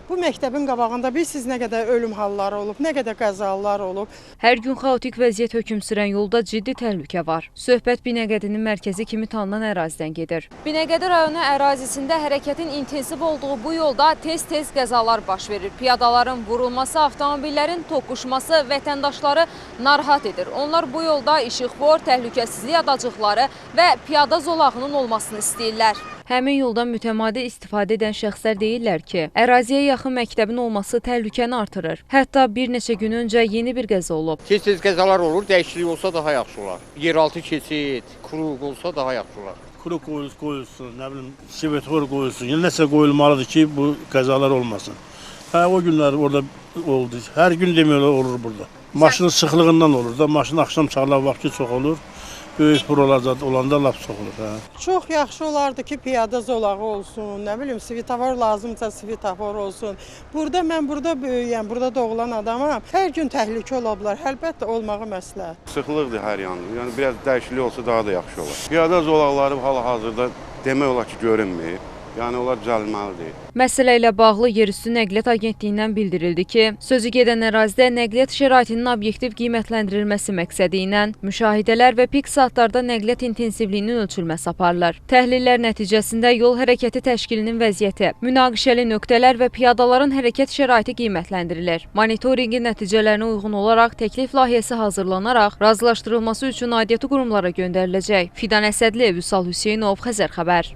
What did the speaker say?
Bu məktəbin qabağında bilirsiniz nə qədər ölüm halları olub, nə qədər qəzalar olub. Hər gün xaotik vəziyyət hökm sürən yolda ciddi təhlükə var. Söhbət Binəqədinin mərkəzi kimi tanınan ərazidən gedir. Binəqədi rayonu ərazisində hərəkətin intensiv olduğu bu yolda tez-tez qəzalar baş verir. Piyadaların vurulması, avtomobillərin toqquşması vətəndaşları narahat edir. Onlar bu yolda işıqfor, təhlükəsizlik adacıqları və piyada zolağının olmasını istəyirlər. Həmin yoldan mütəmadi istifadə edən şəxslər deyirlər ki, əraziyə yaxın məktəbin olması təhlükəni artırır. Hətta bir neçə gün öncə yeni bir qəza olub. Tez-tez qəzalar olur, dəyişiklik olsa daha yaxşı olar. Yeraltı keçid, kruq olsa daha yaxşı olar. Kruq qoyulsun, nə bilim, svetofor qoyulsun, yəni nəsə qoyulmalıdır ki, bu qəzalar olmasın. O günlər orada oldu. Hər gün demək olur burada. Maşının sıxlığından olur da, maşın axşam çağlar vaxtı çox olur. Böyük buralar olanda lap çox olur. Çox yaxşı olardı ki, piyada zolağı olsun, nə bilim, svetofor lazımsa svetofor olsun. Mən burada böyüyəm, burada doğulan adamam. Hər gün təhlükə ola bilər, əlbəttə olmağı məsləhət. Sıxlıqdır hər yanı, yəni biraz dəyişiklik olsa daha da yaxşı olar. Piyada zolaqları hal-hazırda demək olar ki, görünməyib. Yəni onlar düzəlməlidir. Məsələ ilə bağlı Yerüstü Nəqliyyat Agentliyindən bildirildi ki, sözü gedən ərazidə nəqliyyat şəraitinin obyektiv qiymətləndirilməsi məqsədi ilə müşahidələr və pik saatlarda nəqliyyat intensivliyinin ölçülməsi aparılır. Təhlillər nəticəsində yol hərəkəti təşkilinin vəziyyəti, münaqişəli nöqtələr və piyadaların hərəkət şəraiti qiymətləndirilir. Monitorinqin nəticələrinə uyğun olaraq təklif layihəsi hazırlanaraq razılaşdırılması üçün aidiyyatı qurumlara göndəriləcək. Fidan Əsədli, Vüsal Hüseynov, Xəzər xəbər.